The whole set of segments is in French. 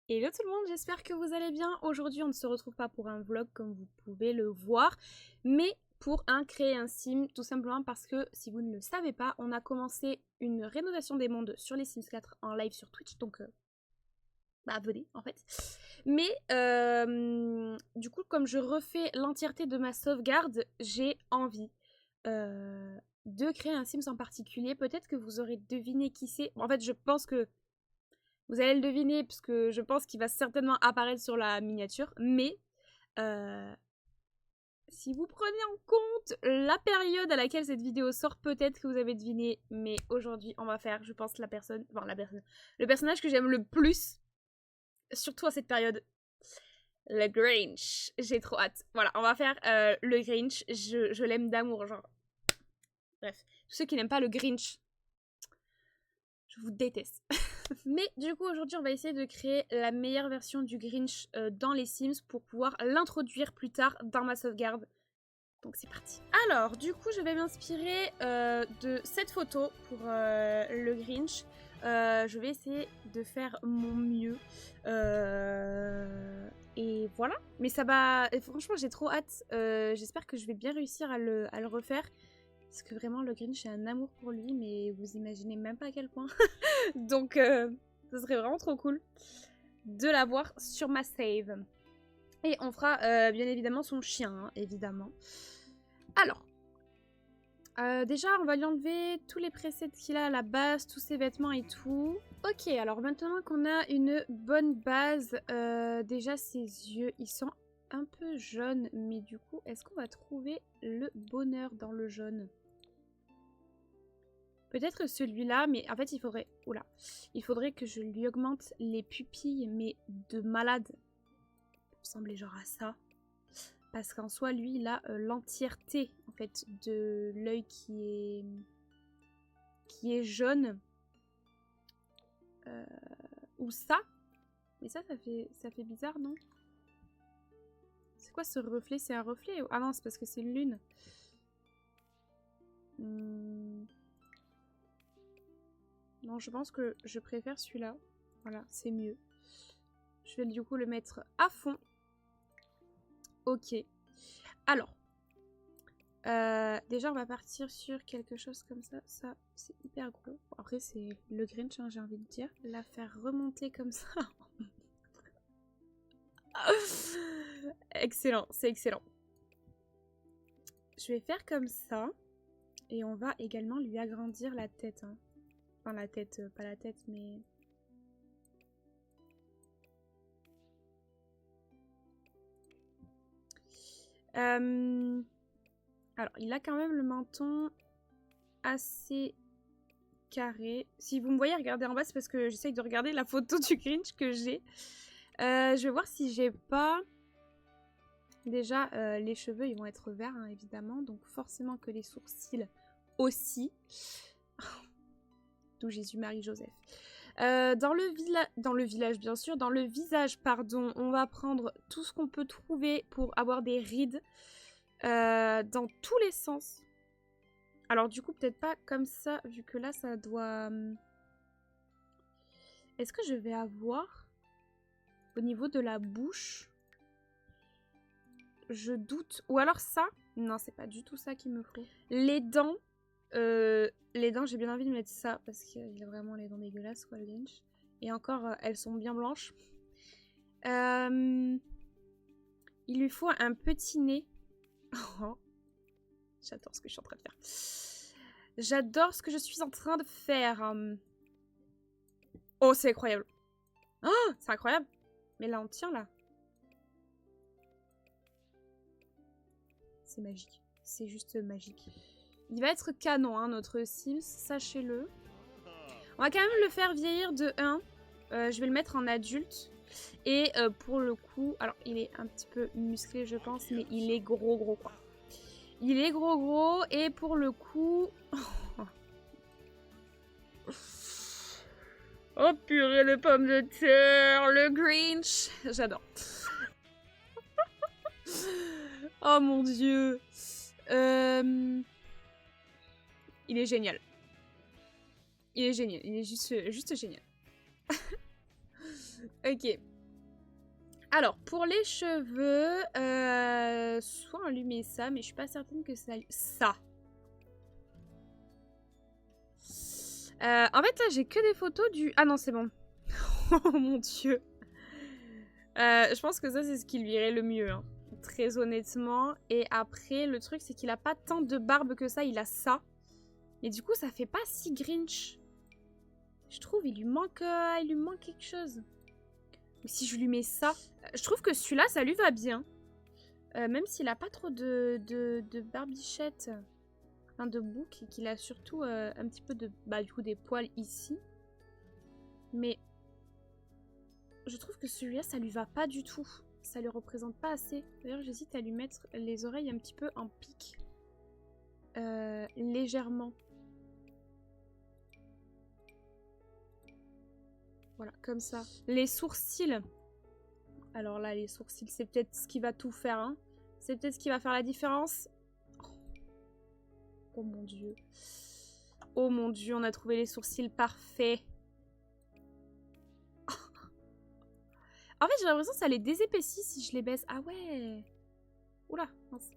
Hello tout le monde, j'espère que vous allez bien. Aujourd'hui, on ne se retrouve pas pour un vlog comme vous pouvez le voir, mais pour créer un sim, tout simplement parce que si vous ne le savez pas, on a commencé une rénovation des mondes sur les Sims 4 en live sur Twitch, donc venez en fait. Mais du coup, comme je refais l'entièreté de ma sauvegarde, j'ai envie de créer un Sims en particulier. Peut-être que vous aurez deviné qui c'est. En fait, je pense que vous allez le deviner parce que je pense qu'il va certainement apparaître sur la miniature. Mais si vous prenez en compte la période à laquelle cette vidéo sort, peut-être que vous avez deviné. Mais aujourd'hui, on va faire, je pense, le personnage que j'aime le plus, surtout à cette période. Le Grinch. J'ai trop hâte. Voilà, on va faire le Grinch. Je l'aime d'amour, genre. Bref, tous ceux qui n'aiment pas le Grinch, je vous déteste. Mais du coup, aujourd'hui, on va essayer de créer la meilleure version du Grinch dans les Sims pour pouvoir l'introduire plus tard dans ma sauvegarde. Donc c'est parti. Alors, du coup, je vais m'inspirer de cette photo pour le Grinch. Je vais essayer de faire mon mieux. Et voilà. Mais ça va... Franchement, j'ai trop hâte. J'espère que je vais bien réussir à le refaire. Parce que vraiment, le Grinch, j'ai un amour pour lui, mais vous imaginez même pas à quel point. Donc, ce serait vraiment trop cool de l'avoir sur ma save. Et on fera bien évidemment son chien, hein, évidemment. Alors, déjà, on va lui enlever tous les presets qu'il a à la base, tous ses vêtements et tout. Ok, alors maintenant qu'on a une bonne base, déjà ses yeux, ils sont un peu jaunes. Mais du coup, est-ce qu'on va trouver le bonheur dans le jaune ? Peut-être celui-là, mais en fait, il faudrait... Oula. Il faudrait que je lui augmente les pupilles, mais de malade. Il ressemblait genre à ça. Parce qu'en soi, lui, il a l'entièreté, en fait, de l'œil qui est jaune. Ou ça. Mais ça fait bizarre, non? C'est quoi ce reflet? C'est un reflet? Ah non, c'est parce que c'est une lune. Non, je pense que je préfère celui-là. Voilà, c'est mieux. Je vais du coup le mettre à fond. Ok. Alors. Déjà, on va partir sur quelque chose comme ça. Ça, c'est hyper gros. Bon, après, c'est le Grinch, hein, j'ai envie de dire. La faire remonter comme ça. Excellent, c'est excellent. Je vais faire comme ça. Et on va également lui agrandir la tête. Hein. Enfin, la tête, pas la tête, mais... Alors, il a quand même le menton assez carré. Si vous me voyez regarder en bas, c'est parce que j'essaye de regarder la photo du Grinch que j'ai. Je vais voir si j'ai pas... Déjà, les cheveux, ils vont être verts, hein, évidemment. Donc, forcément que les sourcils aussi. D'où Jésus, Marie, Joseph. Dans le village, bien sûr. Dans le visage, pardon, on va prendre tout ce qu'on peut trouver pour avoir des rides. Dans tous les sens. Alors, du coup, peut-être pas comme ça, vu que là, ça doit... Est-ce que je vais avoir... Au niveau de la bouche... Je doute. Ou alors ça. Non, c'est pas du tout ça qu'il me faut. Les dents. J'ai bien envie de mettre ça. Parce qu'il a vraiment les dents dégueulasses, quoi, le Grinch. Et encore, elles sont bien blanches. Il lui faut un petit nez. J'adore ce que je suis en train de faire. J'adore ce que je suis en train de faire. Oh, c'est incroyable. Oh, c'est incroyable. Mais là, on tient, là. C'est magique. C'est juste magique. Il va être canon, hein, notre Sims, sachez-le. On va quand même le faire vieillir de 1. Je vais le mettre en adulte. Et pour le coup, alors il est un petit peu musclé, je pense, mais il est gros, quoi. Il est gros, et pour le coup... Oh purée, les pommes de terre, le Grinch. J'adore. Oh mon dieu. Il est génial. Il est génial. Il est juste génial. Ok. Alors, pour les cheveux, soit allumer ça, mais je suis pas certaine que ça... Ça. En fait, là, j'ai que des photos du... Ah non, c'est bon. Oh mon Dieu. Je pense que ça, c'est ce qui lui irait le mieux. Hein. Très honnêtement. Et après, le truc, c'est qu'il a pas tant de barbe que ça. Il a ça. Et du coup, ça fait pas si Grinch. Je trouve, il lui manque quelque chose. Ou si je lui mets ça. Je trouve que celui-là, ça lui va bien. Même s'il a pas trop de barbichette. Enfin, de bouc. Et qu'il a surtout un petit peu de... Bah, du coup, des poils ici. Mais... Je trouve que celui-là, ça lui va pas du tout. Ça lui représente pas assez. D'ailleurs, j'hésite à lui mettre les oreilles un petit peu en pique. Légèrement. Voilà, comme ça. Les sourcils. Alors là, les sourcils, c'est peut-être ce qui va tout faire. Hein. C'est peut-être ce qui va faire la différence. Oh mon Dieu. Oh mon Dieu, on a trouvé les sourcils parfaits. En fait, j'ai l'impression que ça les désépaissit si je les baisse. Ah ouais. Oula, mince.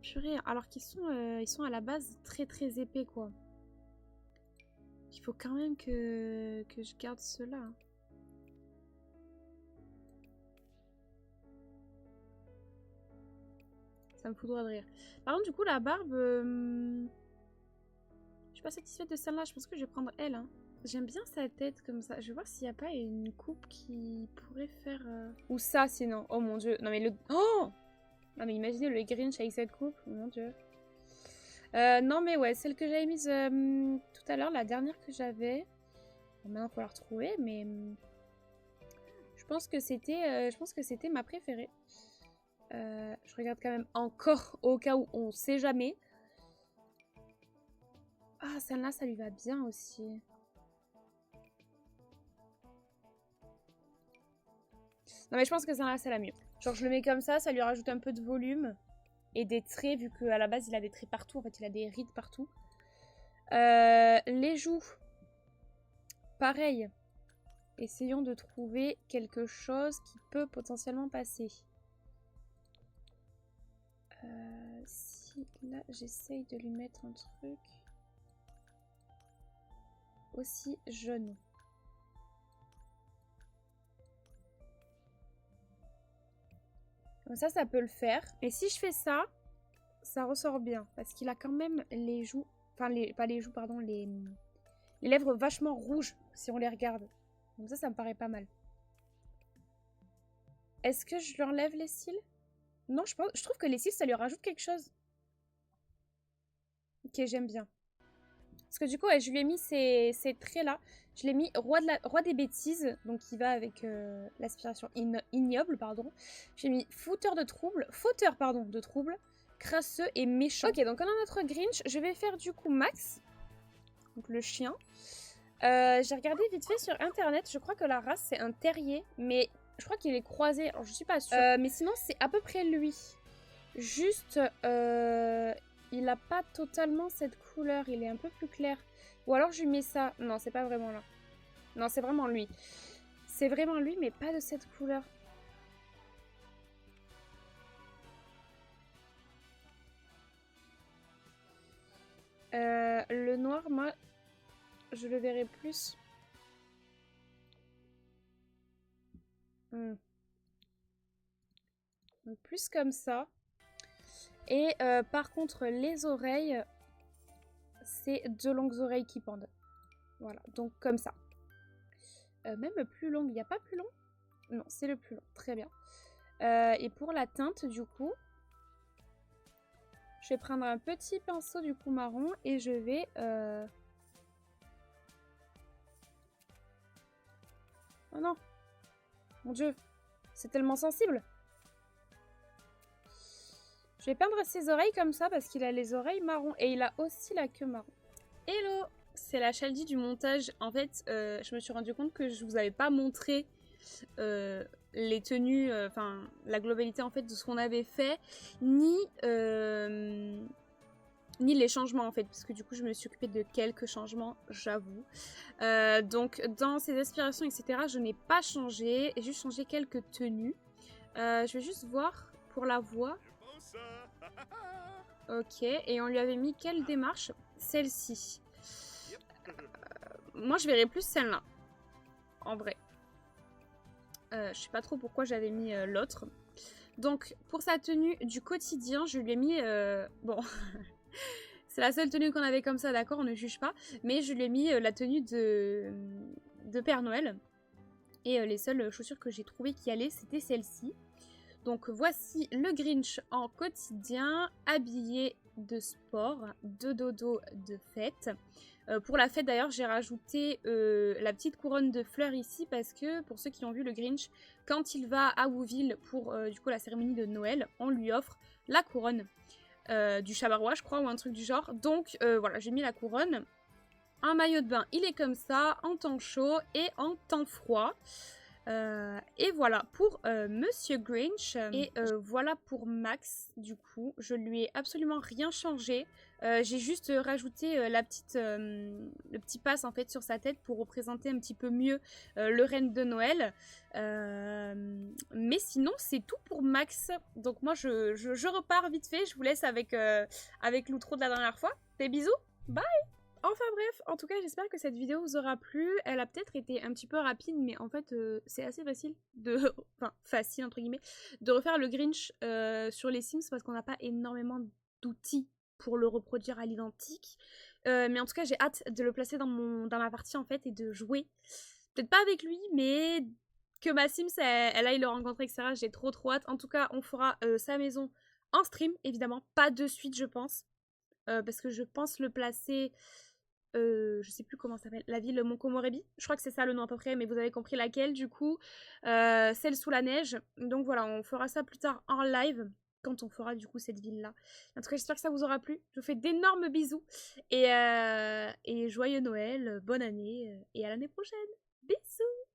Purée, alors qu'ils sont, ils sont à la base très très épais, quoi. Il faut quand même que je garde ceux-là. Hein. Ça me foudroie de rire. Par contre, du coup, la barbe... Je suis pas satisfaite de celle-là. Je pense que je vais prendre elle. Hein. J'aime bien sa tête comme ça. Je vais voir s'il n'y a pas une coupe qui pourrait faire... Ou ça, sinon. Oh mon Dieu. Non, mais le... Oh! Non, mais imaginez le Grinch avec cette coupe. Oh mon Dieu. Non, mais ouais, celle que j'avais mise tout à l'heure, la dernière que j'avais. Bon, maintenant, il faut la retrouver, mais... je pense que c'était ma préférée. Je regarde quand même encore au cas où on sait jamais. Ah, celle-là, ça lui va bien aussi. Non, mais je pense que celle-là, c'est la mieux. Genre, je le mets comme ça lui rajoute un peu de volume. Et des traits, vu qu'à la base, il a des traits partout. En fait, il a des rides partout. Les joues. Pareil. Essayons de trouver quelque chose qui peut potentiellement passer. Si là, j'essaye de lui mettre un truc aussi jaune. Comme ça peut le faire. Et si je fais ça, ça ressort bien. Parce qu'il a quand même les joues... Enfin, pas les joues, pardon. Les lèvres vachement rouges, si on les regarde. Donc ça me paraît pas mal. Est-ce que je lui enlève les cils? Non, je trouve que les cils, ça lui rajoute quelque chose. Ok, j'aime bien. Parce que du coup, ouais, je lui ai mis ces traits-là. Je l'ai mis roi des bêtises, donc qui va avec l'aspiration ignoble, pardon. J'ai mis fauteur de trouble, crasseux et méchant. Ok, donc on a notre Grinch. Je vais faire du coup Max, donc le chien. J'ai regardé vite fait sur internet. Je crois que la race c'est un terrier, mais je crois qu'il est croisé. Alors je suis pas sûre. Mais sinon c'est à peu près lui. Juste, il a pas totalement cette couleur. Il est un peu plus clair. Ou alors je lui mets ça. Non, c'est pas vraiment là. Non, c'est vraiment lui. C'est vraiment lui, mais pas de cette couleur. Le noir, moi, je le verrai plus. Donc plus comme ça. Et par contre, les oreilles, c'est deux longues oreilles qui pendent. Voilà, donc comme ça. Même plus long, il n'y a pas plus long? Non, c'est le plus long, très bien. Et pour la teinte, du coup, je vais prendre un petit pinceau du coup marron et je vais... Oh non! Mon Dieu! C'est tellement sensible! Je vais peindre ses oreilles comme ça parce qu'il a les oreilles marron et il a aussi la queue marron. Hello! C'est la Chaldi du montage. En fait, je me suis rendu compte que je vous avais pas montré les tenues, enfin la globalité en fait de ce qu'on avait fait, ni ni les changements en fait, parce que du coup je me suis occupée de quelques changements, j'avoue. Donc dans ces aspirations, etc., je n'ai pas changé, j'ai juste changé quelques tenues. Je vais juste voir pour la voix. Ok, et on lui avait mis quelle démarche? Celle-ci. Moi je verrais plus celle-là, en vrai. Je sais pas trop pourquoi j'avais mis l'autre. Donc pour sa tenue du quotidien, je lui ai mis... bon... C'est la seule tenue qu'on avait comme ça, d'accord, on ne juge pas. Mais je lui ai mis la tenue de Père Noël. Et les seules chaussures que j'ai trouvées qui allaient, c'était celle-ci. Donc voici le Grinch en quotidien, habillé de sport, de dodo, de fête. Pour la fête d'ailleurs, j'ai rajouté la petite couronne de fleurs ici parce que pour ceux qui ont vu le Grinch, quand il va à Wouville pour du coup la cérémonie de Noël, on lui offre la couronne. Du chabarois je crois ou un truc du genre, donc voilà, j'ai mis la couronne. Un maillot de bain, il est comme ça, en temps chaud et en temps froid. Et voilà pour Monsieur Grinch. Et voilà pour Max, du coup, je lui ai absolument rien changé. J'ai juste rajouté le petit pass en fait sur sa tête pour représenter un petit peu mieux le renne de Noël. Mais sinon, c'est tout pour Max. Donc moi, je repars vite fait. Je vous laisse avec l'outro de la dernière fois. Des bisous, bye! Enfin bref, en tout cas j'espère que cette vidéo vous aura plu. Elle a peut-être été un petit peu rapide, mais en fait c'est assez facile de... enfin facile entre guillemets, de refaire le Grinch sur les Sims parce qu'on n'a pas énormément d'outils pour le reproduire à l'identique. Mais en tout cas j'ai hâte de le placer dans ma partie en fait et de jouer. Peut-être pas avec lui, mais que ma Sims elle aille le rencontrer, etc. J'ai trop hâte. En tout cas on fera sa maison en stream, évidemment. Pas de suite je pense. Parce que je pense le placer... je sais plus comment ça s'appelle, la ville Monkomorebi, je crois que c'est ça le nom à peu près, mais vous avez compris laquelle du coup, celle sous la neige. Donc voilà, on fera ça plus tard en live, quand on fera du coup cette ville-là. En tout cas, j'espère que ça vous aura plu. Je vous fais d'énormes bisous, et joyeux Noël, bonne année, et à l'année prochaine. Bisous!